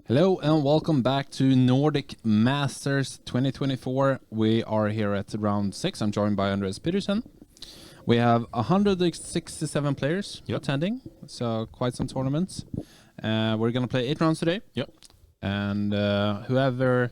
Hello and welcome back to Nordic Masters 2024. We are here at round 6. I'm joined by Andreas Peterson. We have 167 players attending, so quite some tournaments. We're going to play 8 rounds today. And whoever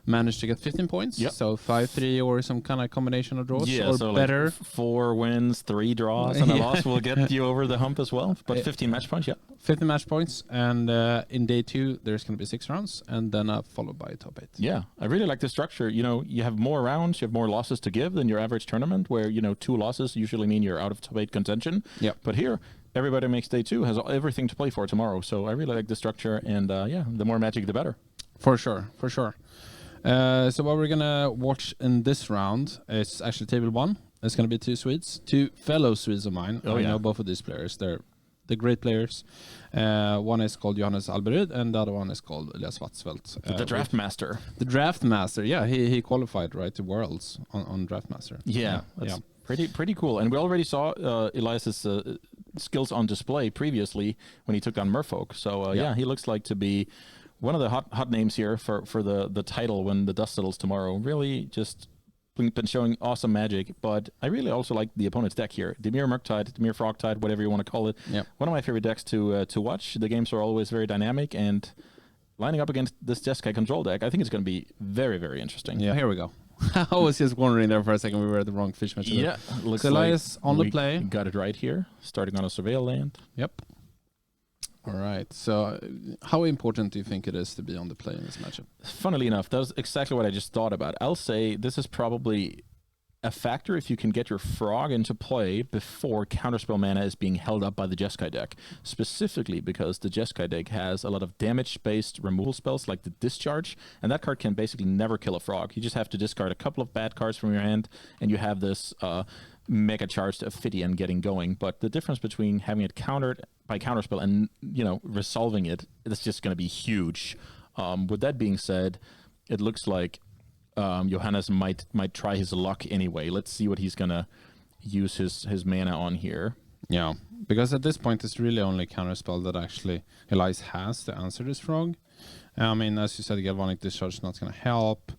managed to get 15 points, so 5-3 or some kind of combination of draws or so better. Like 4 wins, 3 draws, and a loss will get you over the hump as well. But 15 match points, 15 match points, and in day 2 there's going to be 6 rounds, and then followed by top 8. Yeah, I really like the structure. You know, you have more rounds, you have more losses to give than your average tournament, where 2 losses usually mean you're out of top 8 contention. But here, everybody makes day 2, has everything to play for tomorrow. So I really like the structure, and the more magic, the better. For sure. So what we're gonna watch in this round is actually table 1. It's gonna be 2 Swedes, 2 fellow Swedes of mine. I know both of these players. They're great players. One is called Johannes Alberyd, and the other one is called Elias Watsfeldt. The draft master. The draft master. Yeah, he qualified to Worlds on draft master. That's pretty cool. And we already saw Elias's skills on display previously when he took on Merfolk. So he looks like to be one of the hot names here for the title when the dust settles tomorrow. Really just been showing awesome magic, but I really also like the opponent's deck here. Dimir Murktide, Dimir Frogtide, whatever you want to call it. One of my favorite decks to watch. The games are always very dynamic, and lining up against this Jeskai control deck, I think it's going to be very, very interesting. Yeah, here we go. I was just wondering there for a second we were at the wrong fish match. Yeah, looks so Elias like on the play. Got it right here, starting on a surveil land. Yep. All right. So how important do you think it is to be on the play in this matchup? Funnily enough, that's exactly what I just thought about. I'll say this is probably a factor if you can get your Frog into play before counterspell mana is being held up by the Jeskai deck. Specifically because the Jeskai deck has a lot of damage-based removal spells like the Discharge, and that card can basically never kill a Frog. You just have to discard a couple of bad cards from your hand, and you have this mega charged Ophidian getting going. But the difference between having it countered by counterspell and resolving it's just going to be huge. With that being said, it looks like Johannes might try his luck anyway. Let's see what he's going to use his mana on here. Yeah, because at this point it's really only counterspell that actually Elias has to answer this Frog. I mean, as you said, Galvanic Discharge is not going to help.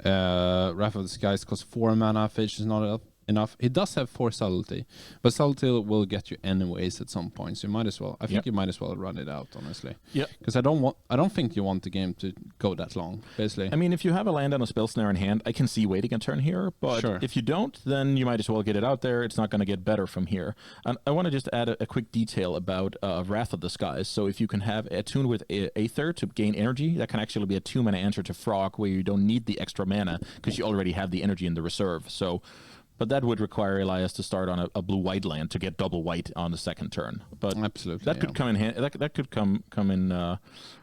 Wrath of the Skies costs 4 mana, Phage is not enough. He does have 4 subtlety, but subtlety will get you anyways at some point. So you might as well. I think you might as well run it out, honestly. Yeah. Because I don't think you want the game to go that long. Basically. I mean, if you have a land and a spell snare in hand, I can see waiting a turn here. But if you don't, then you might as well get it out there. It's not going to get better from here. And I want to just add a quick detail about Wrath of the Skies. So if you can have attuned with Aether to gain energy, that can actually be a 2-mana answer to Frog, where you don't need the extra mana because you already have the energy in the reserve. So. But that would require Elias to start on a blue-white land to get double white on the second turn. But absolutely, that could come in that could come in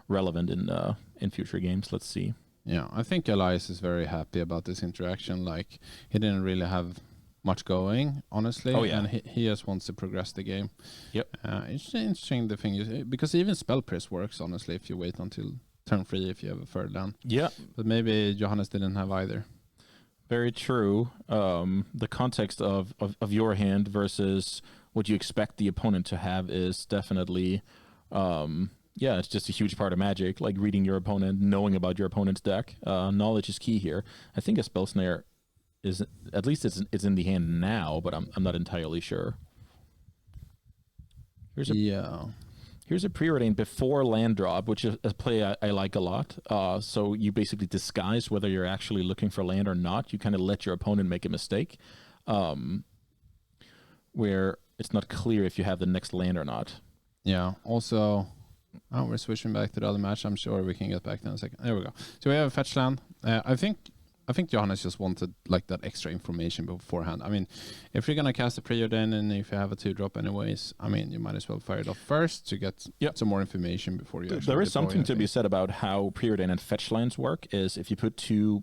relevant in future games. Let's see. Yeah, I think Elias is very happy about this interaction. Like, he didn't really have much going, honestly. And he just wants to progress the game. Yep. It's interesting the thing is because even spell press works, honestly, if you wait until turn 3 if you have a third land. Yeah. But maybe Johannes didn't have either. Very true. The context of your hand versus what you expect the opponent to have is definitely, it's just a huge part of Magic, like reading your opponent, knowing about your opponent's deck. Knowledge is key here. I think a Spell Snare is, at least it's in the hand now, but I'm not entirely sure. Here's a preordained before land drop, which is a play I like a lot. So you basically disguise whether you're actually looking for land or not. You kind of let your opponent make a mistake, where it's not clear if you have the next land or not. Yeah. Also, we're switching back to the other match. I'm sure we can get back there in a second. There we go. So we have a fetch land. I think Johannes just wanted like that extra information beforehand. I mean, if you're gonna cast a preordain and if you have a 2-drop anyways, I mean, you might as well fire it off first to get some more information before you. There is something to be said about how preordain and fetch lands work. Is if you put 2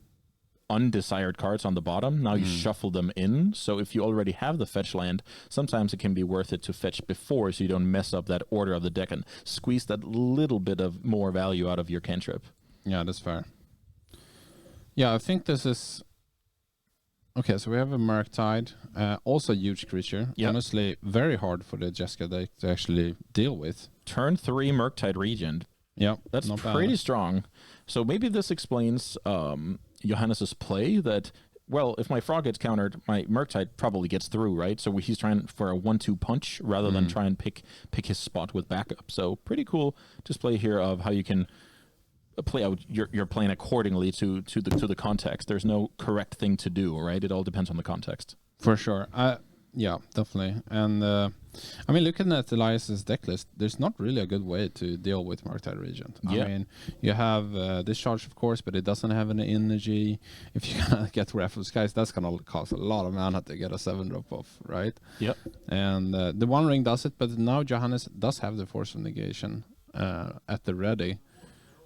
undesired cards on the bottom, now you shuffle them in. So if you already have the fetch land, sometimes it can be worth it to fetch before, so you don't mess up that order of the deck and squeeze that little bit of more value out of your cantrip. Yeah, that's fair. Yeah, I think this is... Okay, so we have a Murktide, also a huge creature. Honestly, very hard for the Jeskai deck to actually deal with. Turn 3 Murktide Regent. Yeah, That's not pretty bad. strong. So maybe this explains Johannes's play that, well, if my frog gets countered, my Murktide probably gets through, right? So he's trying for a 1-2 punch rather than try and pick his spot with backup. So pretty cool display here of how you can play out your plan accordingly to the context. There's no correct thing to do, right? It all depends on the context. For sure. Yeah, definitely. And I mean, looking at Elias's deck list, there's not really a good way to deal with Murktide Regent. Yeah. I mean, you have Discharge, of course, but it doesn't have any energy. If you get Watsfeldt Skies, that's going to cost a lot of mana to get a 7-drop off, right? Yep. And the One Ring does it, but now Johannes does have the Force of Negation at the ready.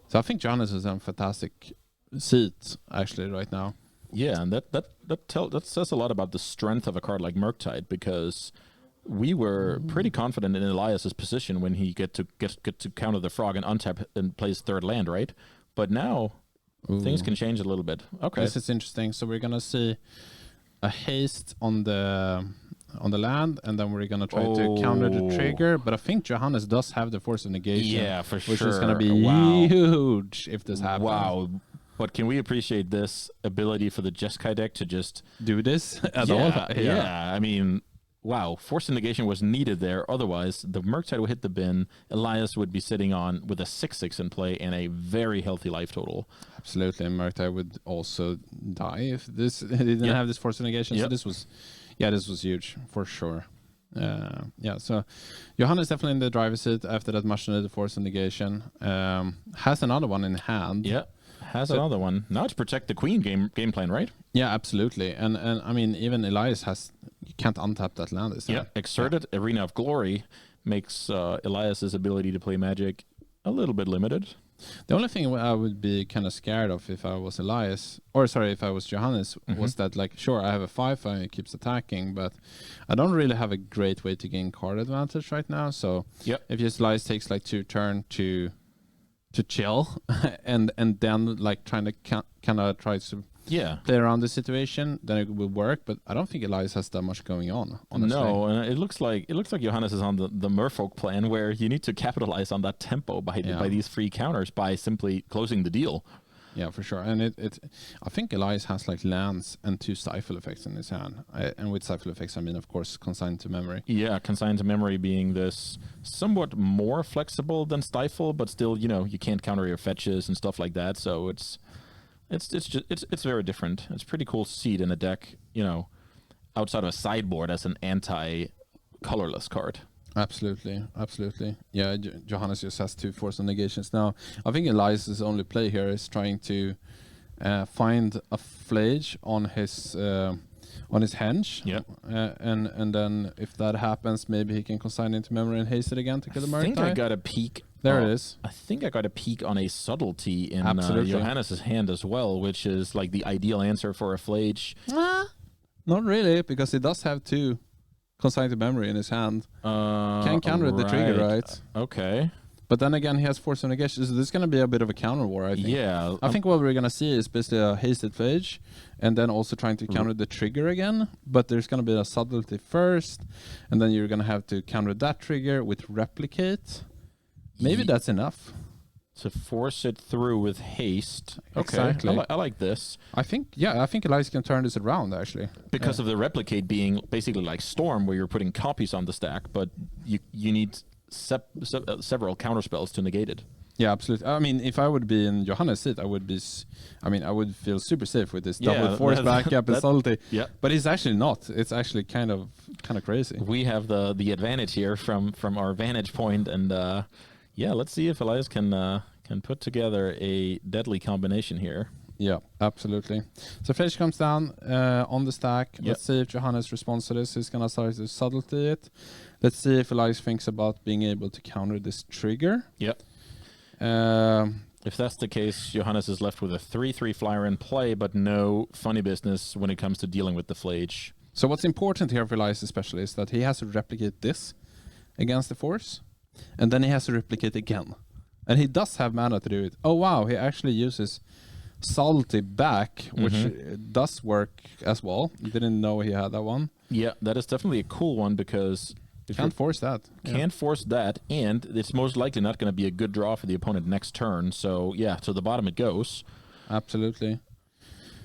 So I think Johannes is in a fantastic seat, actually, right now. Yeah, and that says a lot about the strength of a card like Murktide, because we were pretty confident in Elias's position when he get to counter the frog and untap and plays third land, right? But now things can change a little bit. Okay, this is interesting. So we're gonna see a haste on the land, and then we're gonna try to counter the trigger. But I think Johannes does have the Force of Negation. Yeah, for sure. Which is gonna be huge if this happens. Wow. But can we appreciate this ability for the Jeskai deck to just do this at all? Yeah. I mean, wow. Force of Negation was needed there. Otherwise, the Murktide would hit the bin. Elias would be sitting on with a 6/6 in play and a very healthy life total. Absolutely. And Murktide would also die if this didn't have this Force of Negation. So this was huge for sure. So Johannes definitely in the driver's seat after that much needed Force of Negation. Has another one in hand. Yeah. Has another one. Now it's protect the queen game plan, right? Yeah, absolutely. And I mean, even Elias you can't untap that land. Exerted Arena of Glory makes Elias's ability to play Magic a little bit limited. The only thing I would be kind of scared of if I was if I was Johannes, was that, like, sure, I have a 5 and it keeps attacking, but I don't really have a great way to gain card advantage right now. So if your Elias takes like 2 turns to chill and then like trying to kind of try to play around the situation, then it will work. But I don't think Elias has that much going on, honestly. No, and it looks like Johannes is on the Merfolk plan, where you need to capitalize on that tempo by these free counters by simply closing the deal. Yeah, for sure. And I think Elias has like lands and 2 Stifle effects in his hand. And with Stifle effects, I mean, of course, Consigned to Memory. Yeah, Consigned to Memory being this somewhat more flexible than Stifle, but still, you can't counter your fetches and stuff like that. So it's very different. It's pretty cool to see it in a deck, outside of a sideboard as an anti-colorless card. Absolutely. Yeah, Johannes just has 2 Force of Negations now. I think Elias's only play here is trying to find a Flage on his henge. Yeah. And then if that happens, maybe he can consign into memory and haste it again to kill the Murktide. I think I got a peek. There it is. I think I got a peek on a subtlety in Johannes's hand as well, which is like the ideal answer for a Flage. Not really, because he does have 2 Consigned to Memory in his hand. Can counter the trigger, right? Okay. But then again, he has Force of Negation, so this is going to be a bit of a counter war, I think. Yeah. I think what we're going to see is basically a hasted Flage, and then also trying to counter the trigger again. But there's going to be a subtlety first, and then you're going to have to counter that trigger with Replicate. Maybe that's enough. To force it through with haste. Okay, exactly. I like this. I think Elias can turn this around, actually. Because of the Replicate being basically like Storm, where you're putting copies on the stack, but you need several counterspells to negate it. Yeah, absolutely. I mean, if I would be in Johannes' seat, I would feel super safe with this double force backup and subtlety. Yeah. But it's actually not. It's actually kind of crazy. We have the advantage here from our vantage point, and let's see if Elias can put together a deadly combination here. Yeah, absolutely. So Flage comes down on the stack. Let's see if Johannes responds to this. He's going to start to subtlety it. Let's see if Elias thinks about being able to counter this trigger. Yep. If that's the case, Johannes is left with a 3/3 flyer in play, but no funny business when it comes to dealing with the Flage. So what's important here for Elias especially is that he has to replicate this against the force, and then he has to replicate again. And he does have mana to do it. Oh wow, he actually uses Salty back, which does work as well. Didn't know he had that one. Yeah, that is definitely a cool one, because Can't force that. Can't force that, and it's most likely not going to be a good draw for the opponent next turn. So yeah, to the bottom it goes. Absolutely.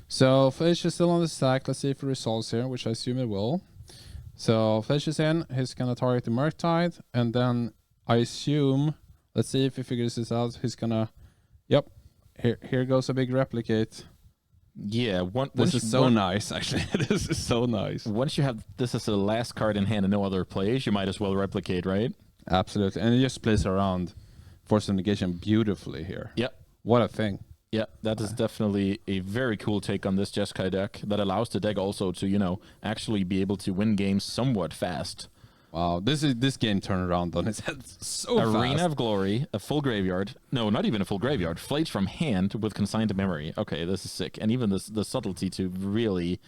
So Flesh is still on the stack. Let's see if it resolves here, which I assume it will. So Flesh is in. He's going to target the Murktide, and then I assume, let's see if he figures this out. He's going to, yep, here goes a big replicate. Yeah, this is so nice, actually. This is so nice. Once you have this as the last card in hand and no other plays, you might as well replicate, right? Absolutely. And it just plays around Force of Negation beautifully here. Yep. What a thing. Yeah, that is definitely a very cool take on this Jeskai deck that allows the deck also to, you know, actually be able to win games somewhat fast. Wow, this game turned around on its head so fast. Arena of Glory, a full graveyard. No, not even a full graveyard. Flayed from hand with consigned to memory. Okay, this is sick. And even the subtlety to really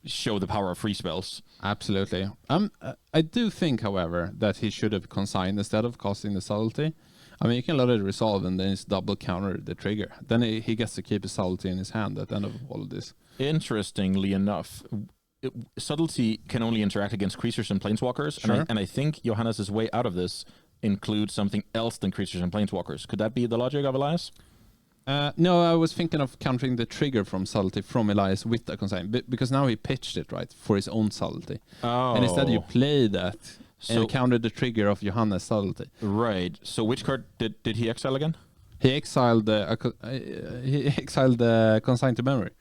show the power of free spells. Absolutely. I do think, however, that he should have consigned instead of casting the subtlety. I mean, you can let it resolve and then it's double counter the trigger. Then he gets to keep his subtlety in his hand at the end of all of this. Interestingly enough, subtlety can only interact against creatures and planeswalkers, sure. and I think Johannes' way out of this includes something else than creatures and planeswalkers. Could that be the logic of Elias? No, I was thinking of countering the trigger from subtlety from Elias with the consign, because now he pitched it, right, for his own subtlety. Oh. And instead you play that and counter the trigger of Johannes' subtlety. Right. So which card did he exile again? He exiled the consign to memory.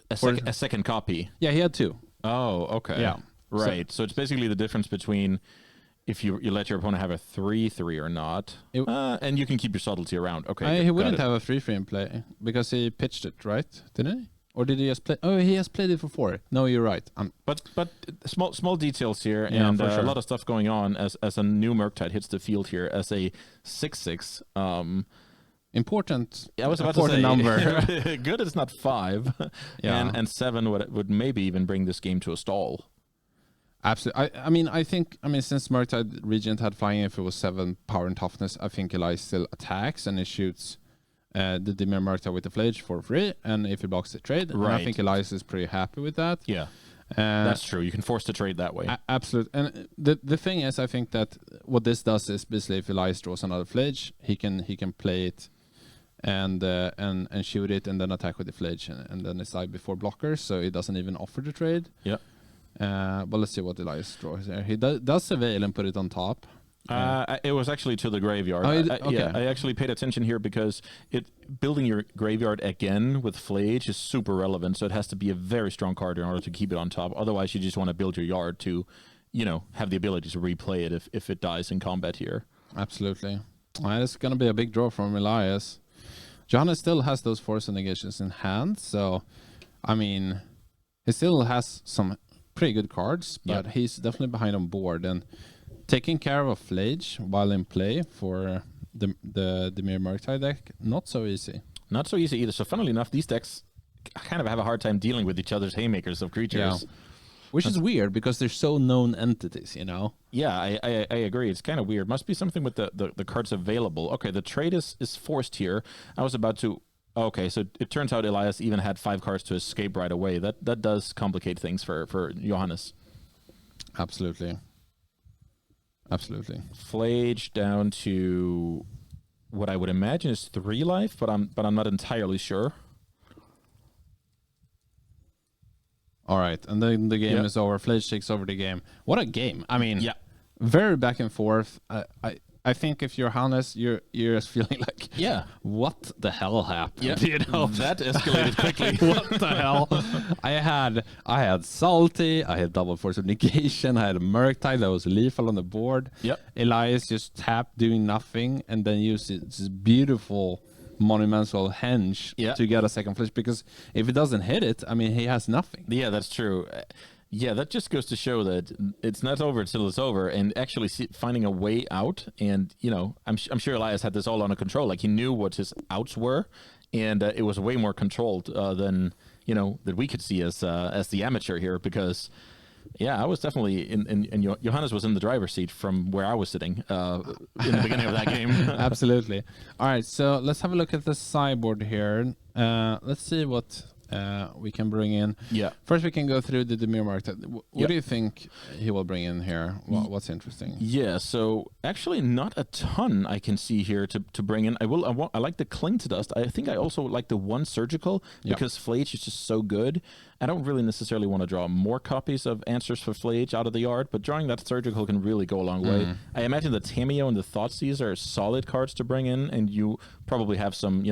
A second copy. Yeah, he had two. Oh, okay. Yeah. Right. So it's basically the difference between if you let your opponent have a 3/3 or not, and you can keep your subtlety around. Okay. He wouldn't have a 3/3 in play because he pitched it, right? Didn't he? Or did he just play? Oh, he has played it for 4. No, you're right. But small details here, yeah, and sure. a lot of stuff going on as a new Murktide hits the field here as a 6/6. Important. I was about to say number. Good, it's not 5. Yeah. And 7 would maybe even bring this game to a stall. Absolutely. I think since Murktide Regent had flying, if it was 7 power and toughness, I think Elias still attacks and he shoots the Dimir Murktide with the Flage for free, and if he blocks the trade, right. and I think Elias is pretty happy with that. Yeah, that's true. You can force the trade that way. Absolutely. And the thing is, I think that what this does is basically if Elias draws another Flage, he can play it and shoot it and then attack with the Flage and then decide before blockers, so he doesn't even offer the trade. Yeah. But let's see what Elias draws there. He does surveil and put it on top. It was actually to the graveyard. Okay. Yeah, I actually paid attention here because building your graveyard again with Flage is super relevant. So it has to be a very strong card in order to keep it on top. Otherwise, you just want to build your yard to, have the ability to replay it if it dies in combat here. Absolutely. It's going to be a big draw from Elias. Johannes still has those Force and Negations in hand. So, he still has some pretty good cards, but he's definitely behind on board. And taking care of a Flage while in play for the Dimir Murktide deck, not so easy. Not so easy either. So funnily enough, these decks kind of have a hard time dealing with each other's haymakers of creatures. Yeah. Which is weird because they're so known entities, Yeah, I agree. It's kind of weird. Must be something with the cards available. Okay, the trade is forced here. I was about to... Okay, so it turns out Elias even had 5 cards to escape right away. That does complicate things for Johannes. Absolutely. Flage down to what I would imagine is 3 life, but I'm not entirely sure. All right, and then the game is over. Flage takes over the game. What a game! Very back and forth. I think if you're Johannes, you're just feeling like, what the hell happened? That escalated quickly. What the hell? I had Salty, I had double Force of Negation, I had a Murktide that was lethal on the board. Elias just tapped doing nothing and then used this beautiful monumental henge to get a second Flage, because if it doesn't hit it, he has nothing. Yeah, that's true. Yeah, that just goes to show that it's not over until it's over, and actually finding a way out. And I'm sure Elias had this all under control. Like he knew what his outs were, and it was way more controlled than that we could see as the amateur here. Because I was definitely in Johannes was in the driver's seat from where I was sitting in the beginning of that game. Absolutely. All right, so let's have a look at the sideboard here. Let's see what we can bring in. Yeah. First, we can go through the Dimir Murktide. What Yep. do you think he will bring in here? What's interesting? Yeah, so actually not a ton I can see here to bring in. I like the Cling to Dust. I think I also like the one Surgical because Flage is just so good. I don't really necessarily want to draw more copies of Answers for Flage out of the yard, but drawing that Surgical can really go a long way. I imagine the Tameo and the Thoughtseize are solid cards to bring in, and you probably have some,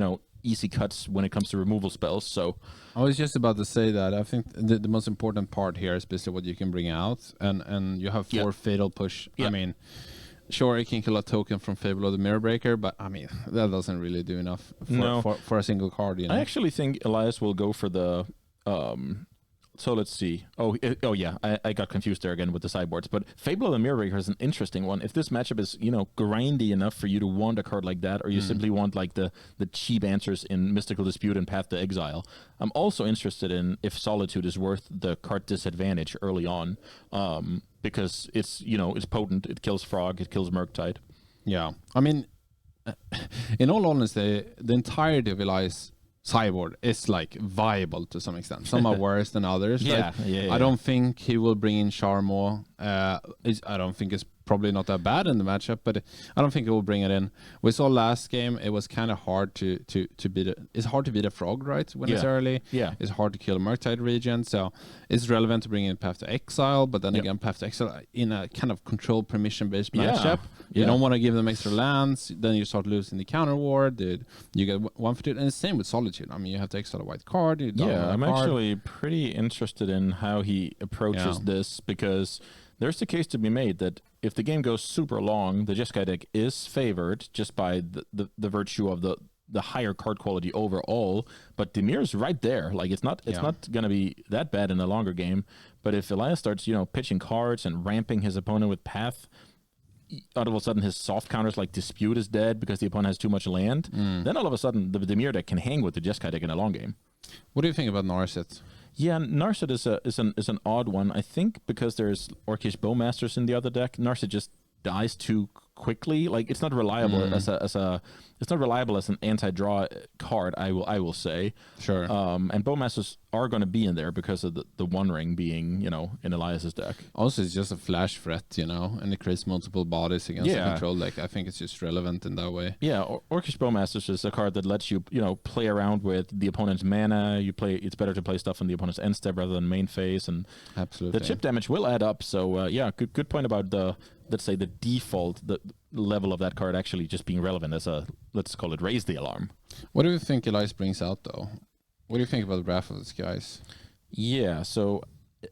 easy cuts when it comes to removal spells. So I was just about to say that. I think the most important part here is basically what you can bring out, and you have 4 Fatal Push. I mean, sure, it can kill a token from Fable of the Mirror Breaker, but I mean, that doesn't really do enough for a single card. I actually think Elias will go for the so let's see. Oh yeah, I got confused there again with the sideboards. But Fable of the Mirror Breaker is an interesting one. If this matchup is, grindy enough for you to want a card like that, or you simply want like the cheap answers in Mystical Dispute and Path to Exile, I'm also interested in if Solitude is worth the card disadvantage early on, because it's it's potent. It kills Frog. It kills Murktide. Yeah, I mean, in all honesty, the entirety of Elias sideboard is like viable to some extent. Some are worse than others. I don't think he will bring in Charmo. I don't think it's probably not that bad in the matchup, but I don't think he will bring it in. We saw last game it was kind of hard to beat it. It's hard to beat a Frog, right? When it's early. Yeah. It's hard to kill a Murktide Regent, so it's relevant to bring in Path to Exile, but then again, Path to Exile in a kind of control permission-based matchup. You don't want to give them extra lands, then you start losing the counter ward. You get 1 for 2, and it's the same with Solitude. I mean, you have to exile a white card. I'm actually pretty interested in how he approaches this, because there's the case to be made that if the game goes super long, the Jeskai deck is favored just by the virtue of the higher card quality overall. But Dimir's right there. Like it's not going to be that bad in the longer game. But if Elias starts pitching cards and ramping his opponent with Path, all of a sudden his soft counters like Dispute is dead because the opponent has too much land. Then all of a sudden the Dimir deck can hang with the Jeskai deck in a long game. What do you think about Narset? Yeah, Narset is an odd one. I think because there's Orcish Bowmasters in the other deck, Narset just dies too quickly. Like it's not reliable it's not reliable as an anti-draw card. I will say. Sure. And Bowmasters are going to be in there because of the One Ring being in Elias's deck. Also, it's just a flash threat, and it creates multiple bodies against the control deck. I think it's just relevant in that way. Yeah, Orcish Bowmasters is a card that lets you play around with the opponent's mana. It's better to play stuff on the opponent's end step rather than main phase, and absolutely the chip damage will add up. So good point about the default the level of that card actually just being relevant as a, let's call it, raise the alarm. What do you think Elias brings out though? What do you think about Wrath of the Skies? Yeah, so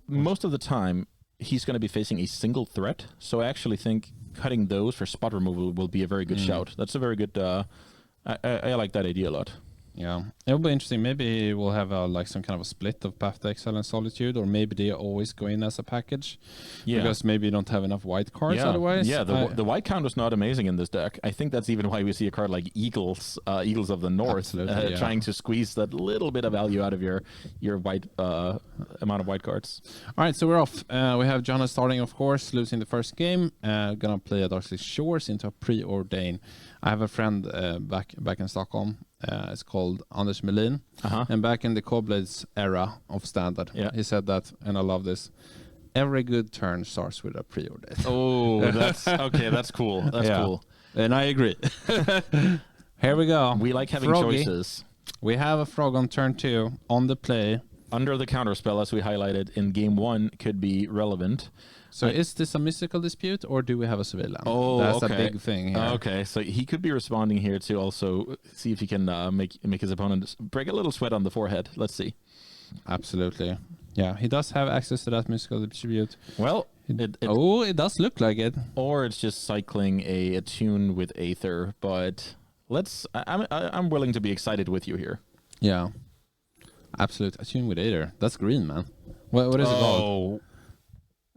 most of the time he's going to be facing a single threat, so I actually think cutting those for spot removal will be a very good shout. That's a very good I like that idea a lot. Yeah, it will be interesting. Maybe we'll have some kind of a split of Path to Exile and Solitude, or maybe they always go in as a package. Yeah, because maybe you don't have enough white cards otherwise. Yeah, the white count is not amazing in this deck. I think that's even why we see a card like Eagles of the North, trying to squeeze that little bit of value out of your white amount of white cards. All right, so we're off. We have Johannes starting, of course, losing the first game. Gonna play a Darkly Shores into a Preordain. I have a friend back in Stockholm. It's called Anders Melin. And back in the Coblades era of Standard, he said that, and I love this, every good turn starts with a Preordain. Oh, that's okay. That's cool. That's cool. And I agree. Here we go. We like having choices. We have a Frog on turn 2 on the play. Under the counterspell, as we highlighted in game 1, could be relevant. So is this a Mystical Dispute, or do we have a Civilian? Oh, that's a big thing here. Okay, so he could be responding here to also see if he can make his opponent break a little sweat on the forehead. Let's see. Absolutely. Yeah, he does have access to that Mystical Dispute. Well, it does look like it. Or it's just cycling a attune with Aether, but I'm willing to be excited with you here. Yeah. Absolute attune with Aether. That's green, man. What is it called?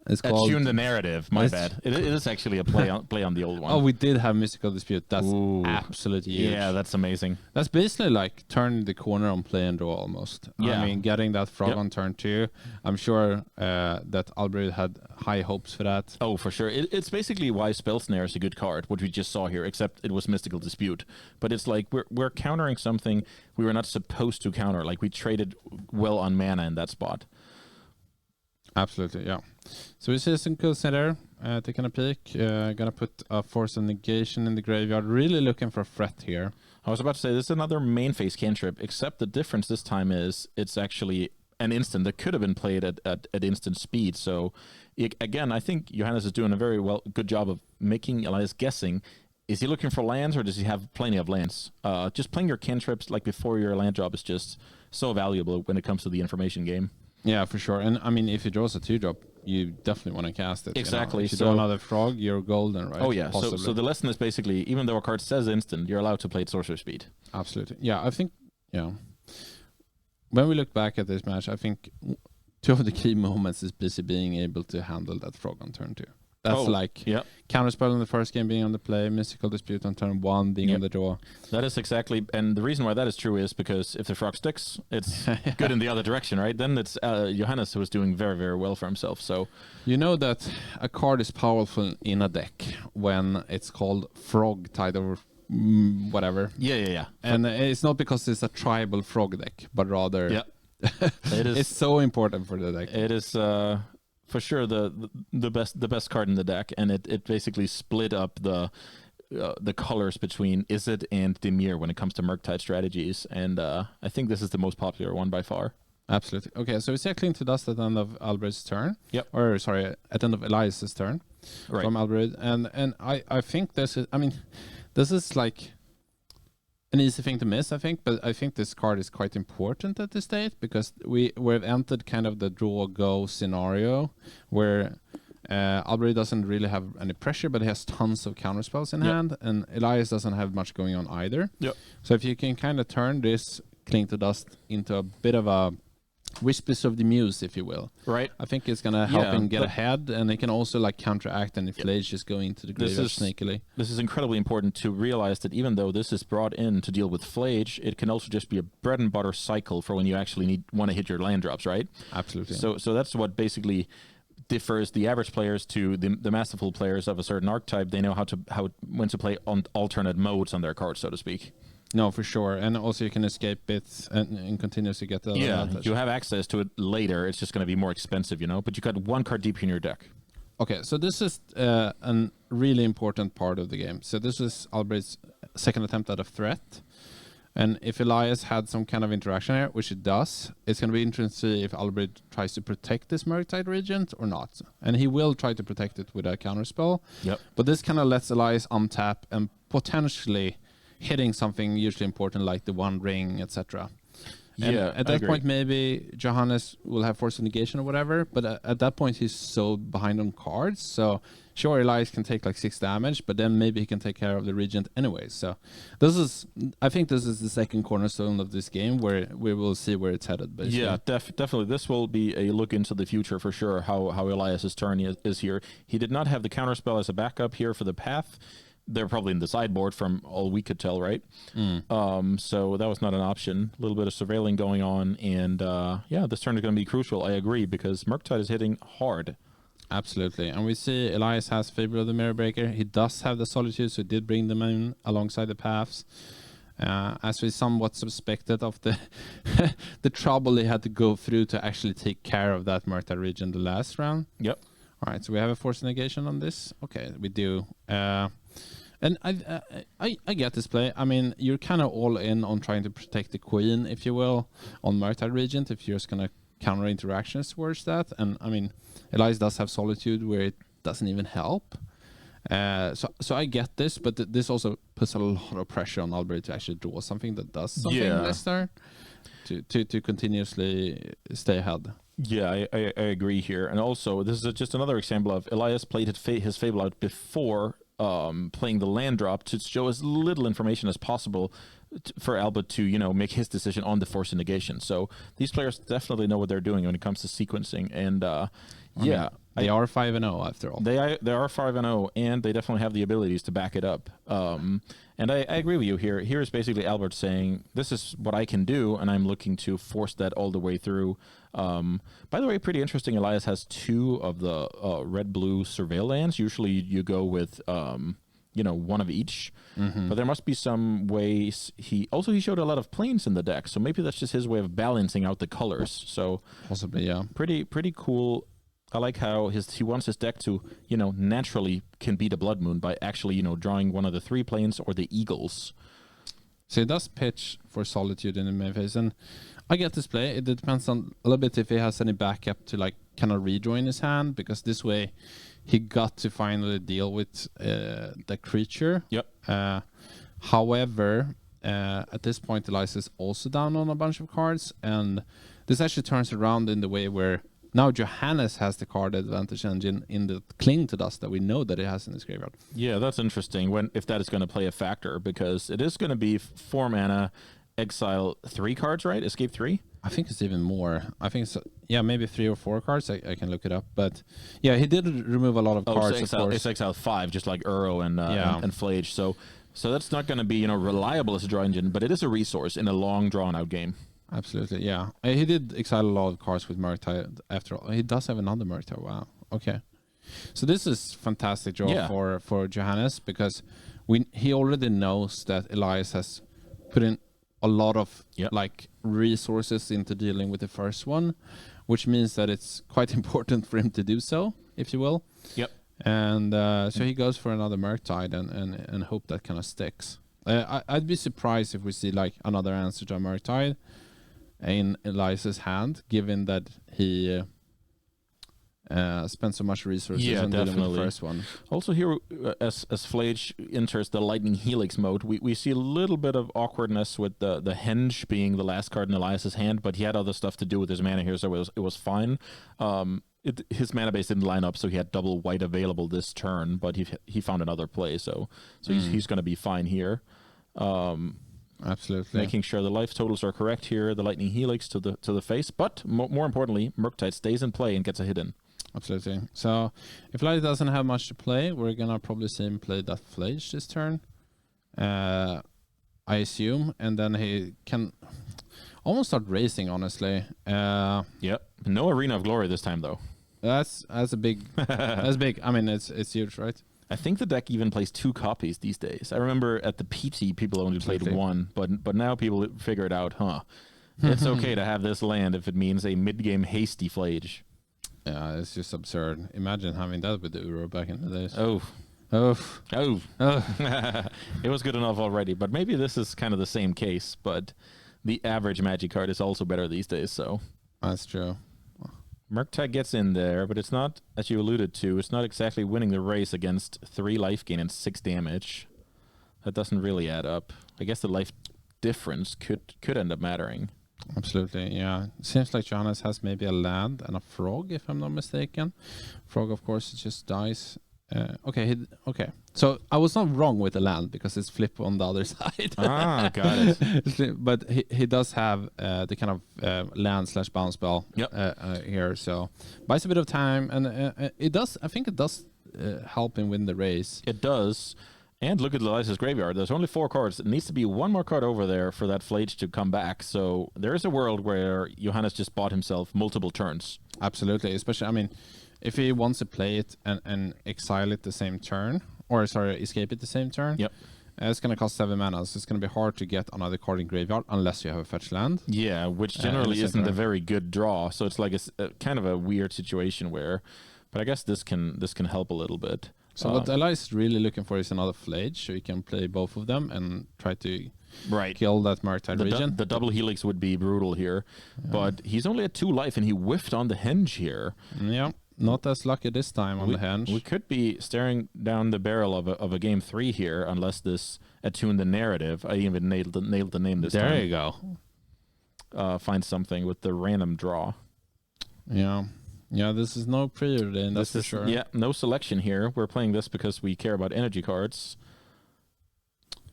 It's called Attune the narrative. My bad. It is actually a play on the old one. Oh, we did have Mystical Dispute. That's Ooh. absolutely huge. Yeah, that's amazing. That's basically like turning the corner on play and draw almost. Yeah. I mean, getting that frog on turn 2. I'm sure that Alberyd had high hopes for that. Oh, for sure. It's basically why Spell Snare is a good card, what we just saw here, except it was Mystical Dispute. But it's like we're countering something we were not supposed to counter. Like we traded well on mana in that spot. Absolutely, yeah. So we see some cool there, taking a peek. Gonna put a Force of Negation in the graveyard. Really looking for a threat here. I was about to say, this is another main phase cantrip, except the difference this time is it's actually an instant that could have been played at instant speed. So, again, I think Johannes is doing a very good job of making Elias guessing. Is he looking for lands, or does he have plenty of lands? Just playing your cantrips like before your land drop is just so valuable when it comes to the information game. Yeah, for sure. And I mean, if he draws a 2-drop, you definitely want to cast it. Exactly. You know? If you draw another frog, you're golden, right? Oh, yeah. So the lesson is basically, even though a card says instant, you're allowed to play at sorcerer speed. Absolutely. Yeah, I think, when we look back at this match, I think 2 of the key moments is basically being able to handle that frog on turn 2. That's Counterspell in the first game being on the play, Mystical Dispute on turn 1 being on the draw. That is exactly, and the reason why that is true is because if the frog sticks, it's good in the other direction, right? Then it's Johannes who is doing very, very well for himself. So you know that a card is powerful in a deck when it's called Frogtide or whatever. Yeah. And it's not because it's a tribal frog deck, but rather it is. It's so important for the deck. It is. For sure, the best card in the deck, and it basically split up the colors between Izzet and Dimir when it comes to Murktide strategies, and I think this is the most popular one by far. Absolutely. Okay, so we see a Cling to Dust at the end of Alberyd's turn. Yep. Or sorry, at the end of Elias's turn from Alberyd, and I think this is like an easy thing to miss, I think, but I think this card is quite important at this stage because we've entered kind of the draw-go scenario where Alberyd doesn't really have any pressure, but he has tons of counterspells in hand, and Elias doesn't have much going on either. Yep. So if you can kind of turn this Cling to Dust into a bit of a Whispers of the Muse, if you will. Right. I think it's going to help him get ahead, and it can also like counteract and if Lage is going to the graveyard sneakily. This is incredibly important to realize that even though this is brought in to deal with Flage, it can also just be a bread and butter cycle for when you actually want to hit your land drops, right? Absolutely. So that's what basically differs the average players to the masterful players of a certain archetype. They know when to play on alternate modes on their cards, so to speak. No, for sure. And also you can escape it and continuously get the advantage. You have access to it later. It's just going to be more expensive, but you got one card deep in your deck. Okay, so this is a really important part of the game. So this is Alberyd's second attempt at a threat. And if Elias had some kind of interaction here, which it does, it's going to be interesting to see if Alberyd tries to protect this Murktide Regent or not. And he will try to protect it with a counterspell. Yep. But this kind of lets Elias untap and potentially hitting something usually important like the One Ring, etc. At that point, maybe Johannes will have Force of Negation or whatever, but at that point, he's so behind on cards. So, sure, Elias can take like 6 damage, but then maybe he can take care of the Regent anyway. So, I think this is the second cornerstone of this game where we will see where it's headed, basically. Yeah, definitely. This will be a look into the future for sure, how Elias's turn is here. He did not have the counterspell as a backup here for the path. They're probably in the sideboard from all we could tell, right? So that was not an option. A little bit of surveilling going on, and this turn is going to be crucial. I agree, because Murktide is hitting hard. Absolutely. And we see Elias has Fable of the Mirror Breaker. He does have the Solitude, so he did bring them in alongside the paths. As we somewhat suspected of the the trouble he had to go through to actually take care of that Murktide region the last round. Yep. All right, so we have a Force Negation on this. Okay, we do. And I get this play. I mean, you're kind of all in on trying to protect the Queen, if you will, on Murktide Regent, if you're just going to counter interactions towards that. And, I mean, Elias does have Solitude where it doesn't even help. So I get this, but this also puts a lot of pressure on Alberyd to actually draw something that does something this turn to continuously stay ahead. Yeah, I agree here. And also, this is just another example of Elias played his Fable out before playing the land drop to show as little information as possible for Albert to, make his decision on the Force of Negation. So these players definitely know what they're doing when it comes to sequencing. And They are 5-0 after all. They are 5-0, and they definitely have the abilities to back it up. And I agree with you here. Here is basically Albert saying, this is what I can do, and I'm looking to force that all the way through. By the way, pretty interesting. Elias has 2 of the red-blue surveil lands. Usually you go with one of each. But there must be some ways. He showed a lot of planes in the deck, so maybe that's just his way of balancing out the colors. So possibly, yeah. Pretty cool. I like how he wants his deck to, naturally can beat a Blood Moon by actually, drawing one of the 3 planes or the Eagles. So he does pitch for Solitude in the main phase, and I get this play. It depends on a little bit if he has any backup to kind of redraw in his hand, because this way he got to finally deal with the creature. Yep. However, at this point, Elias is also down on a bunch of cards, and this actually turns around in the way where now Johannes has the card advantage engine in the Cling to Dust that we know that he has in his graveyard. Yeah, that's interesting if that is going to play a factor, because it is going to be 4 mana, exile 3 cards, right? Escape 3? I think it's even more. I think it's, maybe 3 or 4 cards. I can look it up. But yeah, he did remove a lot of cards, of course. It's exile 5, just like Uro and Flage. So that's not going to be, reliable as a draw engine, but it is a resource in a long, drawn-out game. Absolutely, yeah. He did exile a lot of cards with Murktide after all. He does have another Murktide, wow. Okay. So this is fantastic draw for Johannes, because he already knows that Elias has put in a lot of resources into dealing with the first one, which means that it's quite important for him to do so, if you will. Yep. And so he goes for another Murktide and hope that kind of sticks. I'd be surprised if we see another answer to a Murktide in Elias's hand, given that he spent so much resources on dealing with the first one. Also here, as Flage enters the Lightning Helix mode, we see a little bit of awkwardness with the Henge being the last card in Elias's hand, but he had other stuff to do with his mana here, so it was fine. His mana base didn't line up, so he had double white available this turn, but he found another play, so he's going to be fine here. Absolutely. Making sure the life totals are correct here, the Lightning Helix to the face, but more importantly, Murktide stays in play and gets a hit in. Absolutely. So if Elias doesn't have much to play, we're gonna probably see him play that Flage this turn, I assume, and then he can almost start racing, honestly. Yep. No Arena of Glory this time, though. That's a big. That's big. I mean, it's huge, right? I think the deck even plays 2 copies these days. I remember at the PT, people only played 1, but now people figure it out, It's okay to have this land if it means a mid-game hasty Flage. Yeah, it's just absurd. Imagine having that with the Uro back in the days. Oh. It was good enough already, but maybe this is kind of the same case, but the average Magic card is also better these days, so. That's true. Murktide gets in there, but it's not, as you alluded to, it's not exactly winning the race against 3 life gain and 6 damage. That doesn't really add up. I guess the life difference could end up mattering. Absolutely, yeah. Seems like Johannes has maybe a land and a frog, if I'm not mistaken. Frog, of course, it just dies. Okay. So I was not wrong with the land, because it's flip on the other side. Ah, got it. But he does have the kind of land / bounce spell here, so buys a bit of time, and it does. I think it does help him win the race. It does. And look at Elias's graveyard. There's only 4 cards. It needs to be 1 more card over there for that Flage to come back. So there is a world where Johannes just bought himself multiple turns. Absolutely, especially, I mean, if he wants to play it and exile it the same turn, escape it the same turn, it's going to cost 7 mana, so it's going to be hard to get another card in graveyard unless you have a fetch land. Yeah, which generally isn't a very good draw, so it's like a kind of a weird situation where, but I guess this can help a little bit. So what Elias is really looking for is another Flage, so he can play both of them and try to kill that Murktide region. The double Helix would be brutal here, but he's only at 2 life, and he whiffed on the Henge here. Yeah. Not as lucky this time on the Henge. We could be staring down the barrel of a game 3 here, unless this attuned the narrative. I even nailed the name this time. There you go. Find something with the random draw. Yeah. Yeah, this is no preordained, that's for sure. Yeah, no selection here. We're playing this because we care about energy cards.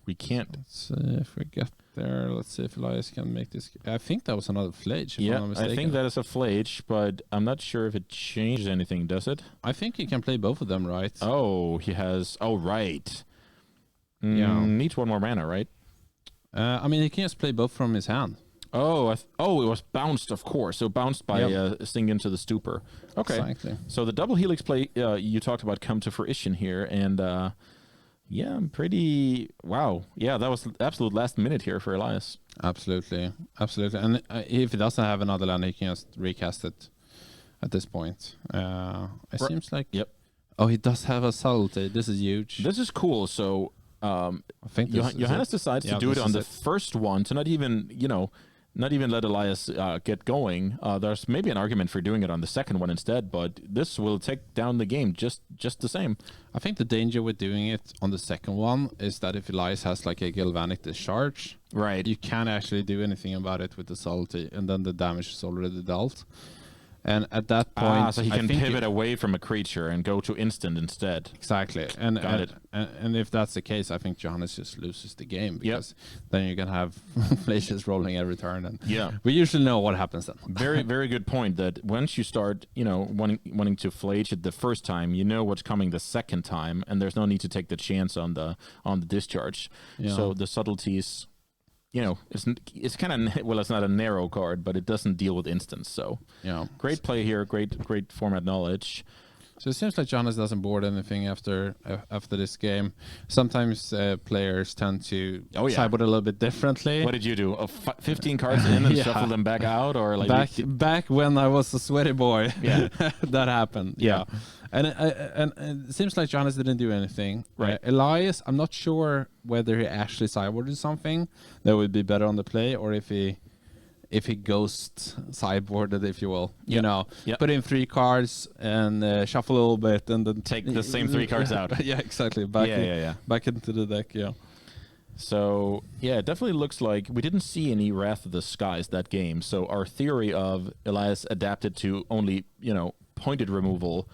We can't. Let's see if we get there. Let's see if Elias can make this. I think that was another flage, if I'm Yeah, not mistaken. I think that is a flage, but I'm not sure if it changes anything, does it? I think he can play both of them, right? Oh, he has... Oh, right. Yeah. Needs one more mana, right? I mean, he can just play both from his hand. Oh, it was bounced, of course. So bounced by Sting into the Stupor. Okay. Exactly. So the double Helix play you talked about come to fruition here, and yeah, I'm pretty... Wow. Yeah, that was absolute last minute here for Elias. Absolutely. And if he doesn't have another land, he can just recast it at this point. It seems like... Yep. Oh, he does have a subtlety. This is huge. This is cool. So I think Johannes decides to do it on the first one to not even let Elias get going. There's maybe an argument for doing it on the second one instead, but this will take down the game just the same. I think the danger with doing it on the second one is that if Elias has like a galvanic discharge, right, you can't actually do anything about it with the subtlety, and then the damage is already dealt. And at that point, so he can pivot away from a creature and go to instant instead. Exactly, and if that's the case, I think Johannes just loses the game, because then you can have flashes rolling every turn, and we usually know what happens then. Very, very good point. That once you start, wanting to flage it the first time, you know what's coming the second time, and there's no need to take the chance on the discharge. Yeah. So the subtleties. It's kind of, well, it's not a narrow card, but it doesn't deal with instants. So great play here, great format knowledge. So it seems like Johannes doesn't board anything after this game. Sometimes players tend to sideboard a little bit differently. What did you do? 15 cards in and shuffle them back out, or like back when I was a sweaty boy? Yeah, that happened. Yeah. And it seems like Johannes didn't do anything. Right. Elias, I'm not sure whether he actually sideboarded something that would be better on the play, or if he ghost sideboarded, if you will. Put in 3 cards and shuffle a little bit, and then take the same 3 cards out. Yeah, exactly. Back into the deck. Yeah. So it definitely looks like we didn't see any Wrath of the Skies that game. So our theory of Elias adapted to only pointed removal,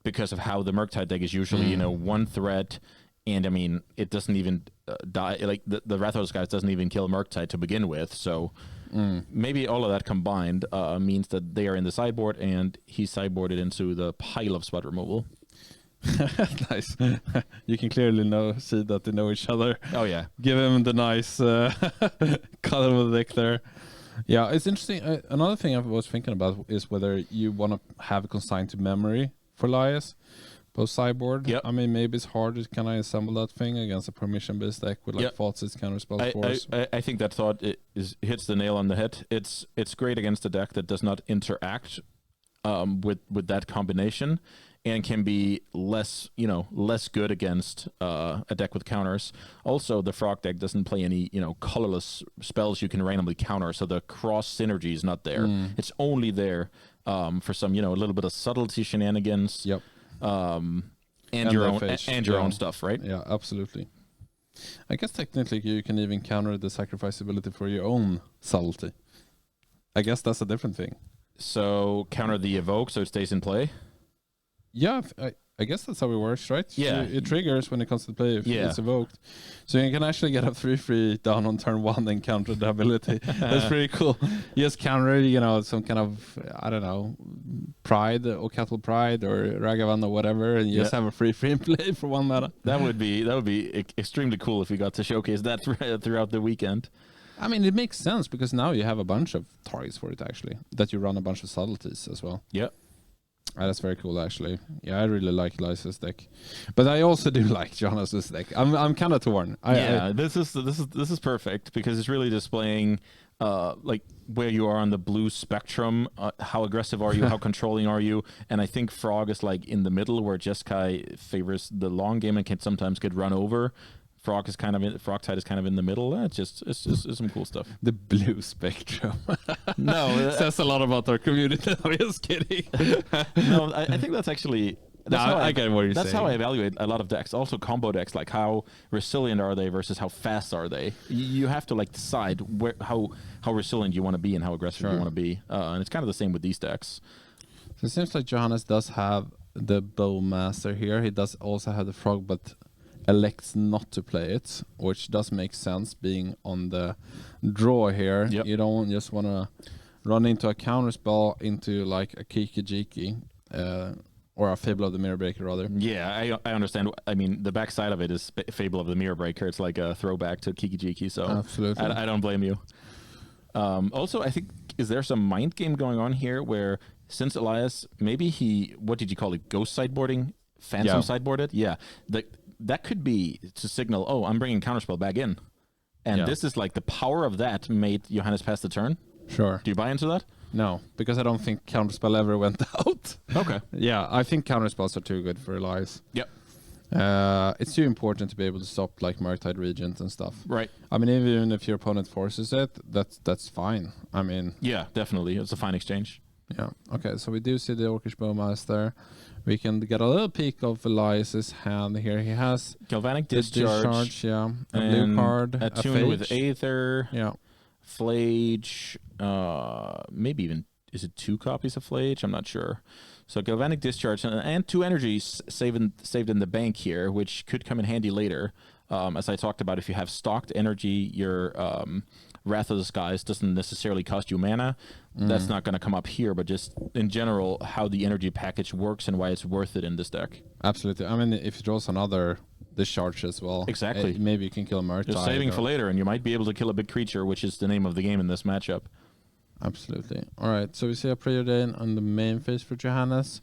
because of how the Murktide deck is usually, 1 threat, and I mean, it doesn't even die. Like the Wrath of the Skies doesn't even kill Murktide to begin with. So maybe all of that combined means that they are in the sideboard, and he sideboarded into the pile of spot removal. Nice. You can clearly see that they know each other. Oh yeah. Give him the nice color of the deck there. Yeah, it's interesting. Another thing I was thinking about is whether you want to have consigned to memory for Elias post sideboard. Yep. I mean, maybe it's hard to kind of assemble that thing against a permission-based deck with like Falsets, counterspell, force. I think that thought hits the nail on the head. It's great against a deck that does not interact with that combination, and can be less good against a deck with counters. Also, the Frog deck doesn't play any colorless spells you can randomly counter, so the cross synergy is not there. It's only there for some a little bit of subtlety shenanigans. Yep. And your own stuff, right? Yeah, absolutely. I guess technically you can even counter the sacrifice ability for your own subtlety. I guess that's a different thing. So counter the evoke so it stays in play? Yeah, I guess that's how it works, right? Yeah. It triggers when it comes to play if it's evoked. So you can actually get a 3/3 down on turn 1 and counter the ability. That's pretty cool. You just counter, some kind of, I don't know, Pride or Cattle Pride or Ragavan or whatever, and you just have a 3/3 in play for 1 mana. That would be extremely cool if we got to showcase that throughout the weekend. I mean, it makes sense because now you have a bunch of targets for it, actually, that you run a bunch of subtleties as well. Yeah. That's very cool, actually. Yeah, I really like Elias's deck, but I also do like Johannes' deck. I'm kind of torn. This is perfect because it's really displaying like where you are on the blue spectrum. How aggressive are you? How controlling are you? And I think Frog is like in the middle, where Jeskai favors the long game and can sometimes get run over. Frogtide is kind of in the middle. It's just some cool stuff. The blue spectrum. No, it says a lot about our community. I'm just kidding. No, I think that's actually. I get what you're saying. That's how I evaluate a lot of decks. Also combo decks, like how resilient are they versus how fast are they. You have to like decide how resilient you want to be and how aggressive you want to be. And it's kind of the same with these decks. So it seems like Johannes does have the Bowmaster here. He does also have the Frog, but elects not to play it, which does make sense being on the draw here. Yep. You don't just want to run into a counterspell into like a Kiki-Jiki, or a Fable of the Mirror Breaker rather. Yeah, I understand. I mean, the backside of it is Fable of the Mirror Breaker. It's like a throwback to Kiki-Jiki, so Absolutely. I don't blame you. Also, I think, is there some mind game going on here where since Elias, maybe he, what did you call it, ghost sideboarding, phantom sideboarded? Yeah, that could be to signal, oh, I'm bringing Counterspell back in. And this is like the power of that made Johannes pass the turn. Sure. Do you buy into that? No, because I don't think Counterspell ever went out. Okay. Yeah, I think Counterspells are too good for Elias. Yep. It's too important to be able to stop like Murktide Regent and stuff. Right. I mean, even if your opponent forces it, that's fine. I mean... Yeah, definitely. It's a fine exchange. Yeah. Okay, so we do see the Orcish Bowmaster. We can get a little peek of Elias's hand here. He has... Galvanic the Discharge. yeah. A blue card. Attune with Aether. Yeah. Flage. Maybe even... Is it 2 copies of Flage? I'm not sure. So Galvanic Discharge and 2 energies saved in the bank here, which could come in handy later. As I talked about, if you have stocked energy, your Wrath of the Skies doesn't necessarily cost you mana. That's not going to come up here, but just in general, how the energy package works and why it's worth it in this deck. Absolutely. I mean, if it draws another discharge as well. Exactly. Maybe you can kill Murktide. Just saving for later, and you might be able to kill a big creature, which is the name of the game in this matchup. Absolutely. All right, so we see a Preordain on the main phase for Johannes.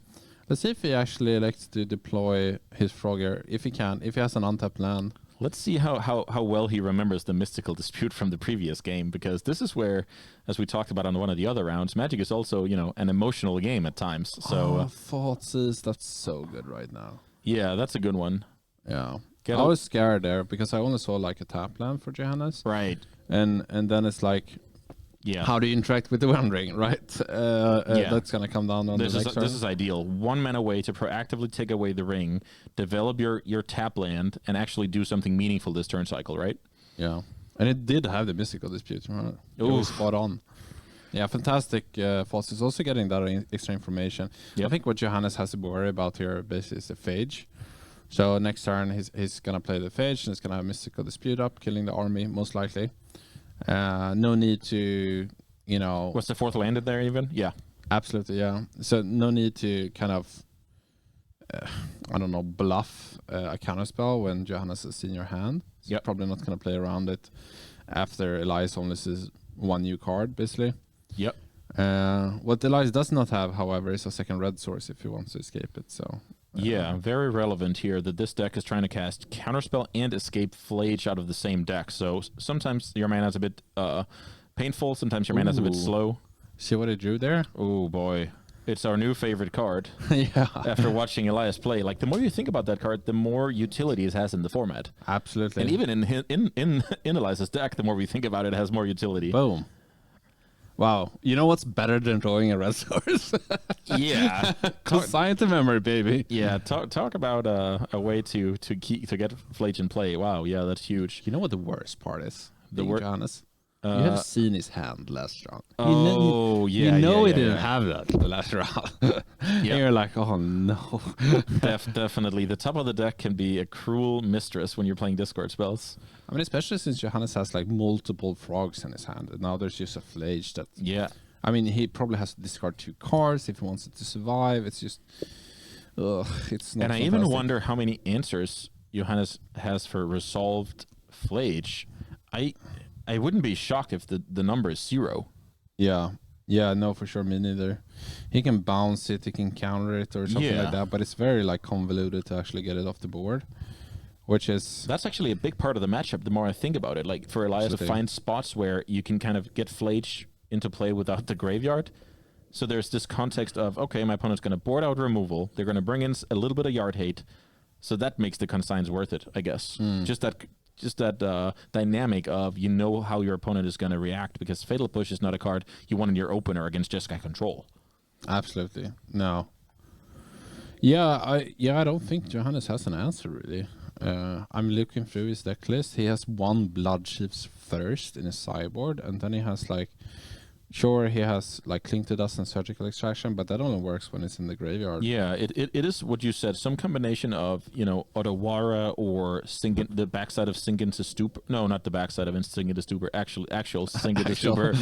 Let's see if he actually elects to deploy his Frogger, if he can, if he has an untapped land. Let's see how well he remembers the Mystical Dispute from the previous game, because this is where, as we talked about on one of the other rounds, Magic is also, an emotional game at times. So Thoughtseize, that's so good right now. Yeah, that's a good one. Yeah. I was scared there because I only saw like a tap land for Johannes. Right. And then it's like, how do you interact with the One Ring, right? That's going to come down on this the next turn. This is ideal. 1 mana way to proactively take away the ring, develop your tap land, and actually do something meaningful this turn cycle, right? Yeah. And it did have the Mystical Dispute. Right? It was spot on. Yeah, fantastic. Foss is also getting that extra information. Yep. I think what Johannes has to worry about here basically is the Phage. So next turn, he's going to play the Phage, and he's going to have Mystical Dispute up, killing the army, most likely. No need to, What's the 4th landed there even? Yeah. Absolutely, yeah. So no need to kind of, bluff a counterspell when Johannes has seen your hand. So you're probably not going to play around it after Elias only sees 1 new card, basically. Yep. What Elias does not have, however, is a 2nd red source if he wants to escape it. So yeah, very relevant here that this deck is trying to cast Counterspell and Escape Flage out of the same deck. So sometimes your mana is a bit painful, sometimes your mana is a bit slow. See what I drew there? Oh boy. It's our new favorite card. Yeah. After watching Elias play, like the more you think about that card, the more utility it has in the format. Absolutely. And even in Elias's deck, the more we think about it, it has more utility. Boom. Wow. You know what's better than drawing a red source? Yeah. Consign to memory, baby. Yeah. Talk about a way to get Flage in play. Wow. Yeah, that's huge. You know what the worst part is? The worst, Johannes. You have seen his hand last round. He didn't have that the last round. And you're like, oh no. Definitely. The top of the deck can be a cruel mistress when you're playing Discord spells. I mean, especially since Johannes has like multiple frogs in his hand, and now there's just a Flage that... Yeah. I mean, he probably has to discard 2 cards if he wants it to survive. It's just... it's not. And I even wonder how many answers Johannes has for resolved Flage. I wouldn't be shocked if the number is 0. Yeah. Yeah, no, for sure, me neither. He can bounce it, he can counter it or something like that, but it's very like convoluted to actually get it off the board, which is... That's actually a big part of the matchup, the more I think about it. Like, for Elias to find spots where you can kind of get Flage into play without the graveyard. So there's this context of, okay, my opponent's going to board out removal, they're going to bring in a little bit of yard hate, so that makes the consigns worth it, I guess. Just that dynamic of how your opponent is going to react, because Fatal Push is not a card you want in your opener against Jeskai control. Absolutely. No. Yeah, I don't think Johannes has an answer, really. I'm looking through his deck list. He has 1 Bloodchief's Thirst in his sideboard, and then he has like Sure, he has like cling to dust and surgical extraction, but that only works when it's in the graveyard. Yeah, it is what you said. Some combination of, Otawara or the backside of Sink into Stupor. No, not the backside of Sink into Stupor. Actual Sink into Stupor,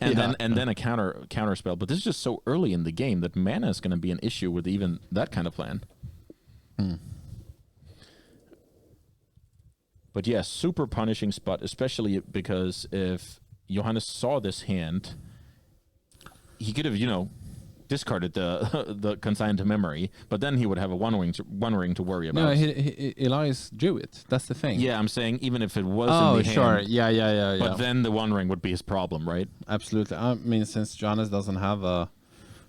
and then a counter spell. But this is just so early in the game that mana is going to be an issue with even that kind of plan. But yeah, super punishing spot, especially because if Johannes saw this hand, he could have, discarded the consign to memory, but then he would have a one ring to worry about. No, Elias drew it. That's the thing. Yeah, I'm saying even if it was in the sure. hand. Yeah. But then the one ring would be his problem, right? Absolutely. I mean, since Johannes doesn't have a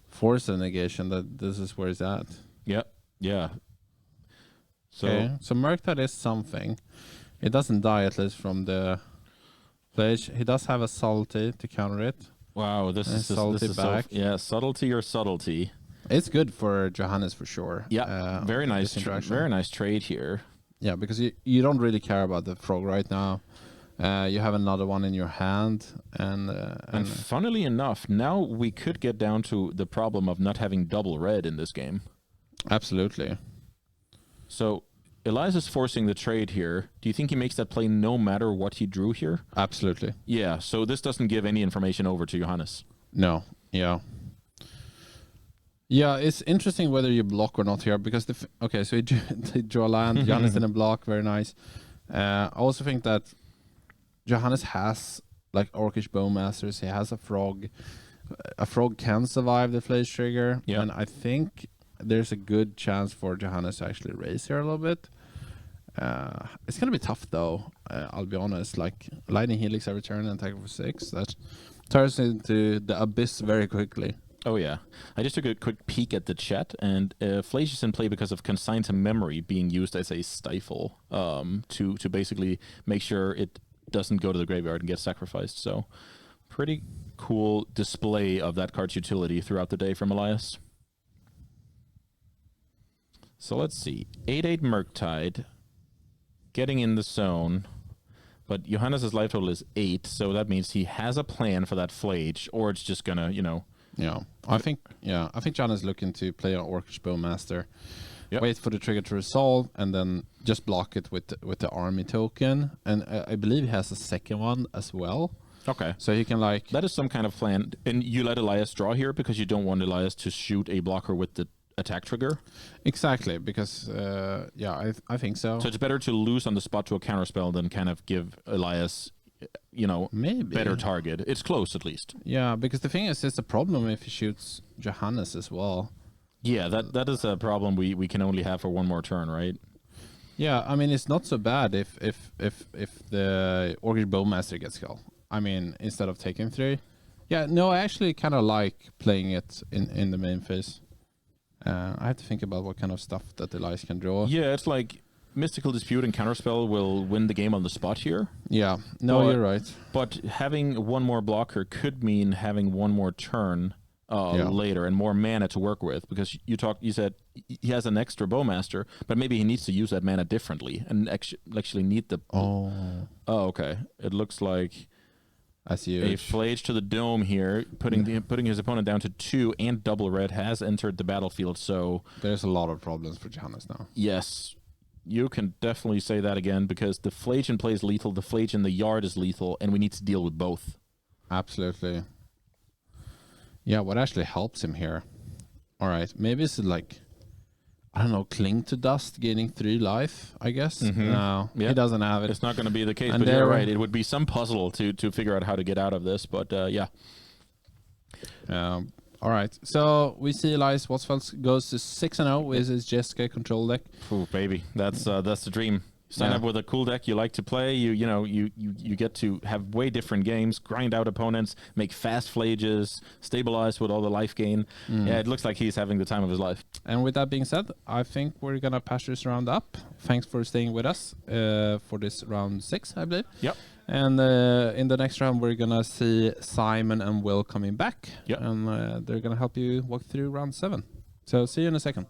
force negation, that this is where he's at. Yeah. So Murktide is something. It doesn't die, at least from the pledge. He does have a subtlety to counter it. Wow, this is back. Subtlety or subtlety. It's good for Johannes for sure. Yeah, very nice trade here. Yeah, because you don't really care about the frog right now. You have another one in your hand, and funnily enough, now we could get down to the problem of not having double red in this game. Absolutely. So Elias is forcing the trade here. Do you think he makes that play no matter what he drew here? Absolutely. Yeah, so this doesn't give any information over to Johannes. No, yeah. Yeah, it's interesting whether you block or not here, because so he draw land, Johannes didn't block, very nice. I also think that Johannes has, like Orcish Bowmasters, he has a frog. A frog can survive the Flash trigger, and I think there's a good chance for Johannes to actually raise here a little bit. It's going to be tough, though, I'll be honest. Like, Lightning Helix every turn and attack for 6, that turns into the abyss very quickly. Oh, yeah. I just took a quick peek at the chat, and Flash is in play because of Consign to Memory being used as a stifle to basically make sure it doesn't go to the graveyard and get sacrificed. So, pretty cool display of that card's utility throughout the day from Elias. So let's see. 8/8 Murktide, getting in the zone, but Johannes' life total is 8, so that means he has a plan for that Flage, or it's just gonna, Yeah, I think Johannes is looking to play an Orcish Bowmaster, wait for the trigger to resolve, and then just block it with the army token. And I believe he has a second one as well. Okay. So he can like... That is some kind of plan. And you let Elias draw here because you don't want Elias to shoot a blocker with the attack trigger? Exactly, because I think so. So it's better to lose on the spot to a counterspell than kind of give Elias, maybe better target. It's close at least. Yeah, because the thing is, it's a problem if he shoots Johannes as well. Yeah, that is a problem we can only have for one more turn, right? Yeah, I mean, it's not so bad if the Orcish Bowmaster gets killed. I mean, instead of taking 3. Yeah, no, I actually kind of like playing it in the main phase. I have to think about what kind of stuff that Elias can draw. Yeah, it's like Mystical Dispute and Counterspell will win the game on the spot here. Yeah, no, you're right. But having one more blocker could mean having one more turn later and more mana to work with, because you said he has an extra Bowmaster, but maybe he needs to use that mana differently and actually need the... Oh, okay. It looks like... That's huge. A Flage to the dome here, putting his opponent down to 2, and double red has entered the battlefield, so... There's a lot of problems for Johannes now. Yes, you can definitely say that again, because the Flage in play is lethal, the Flage in the yard is lethal, and we need to deal with both. Absolutely. Yeah, what actually helps him here? Alright, maybe it's like... I don't know, Cling to Dust, gaining 3 life, I guess. No, he doesn't have it. It's not going to be the case, but you're right. It would be some puzzle to figure out how to get out of this, but yeah. All right, so we see Elias Watsfeldt goes to 6-0 with his Jeskai control deck. Ooh, baby, that's the dream. Sign up with a cool deck you like to play. You get to have way different games, grind out opponents, make fast Flages, stabilize with all the life gain. Yeah, it looks like he's having the time of his life. And with that being said, I think we're gonna pass this round up. Thanks for staying with us for this round 6, I believe. Yep. And in the next round, we're gonna see Simon and Will coming back. Yep. And they're gonna help you walk through round 7. So see you in a second.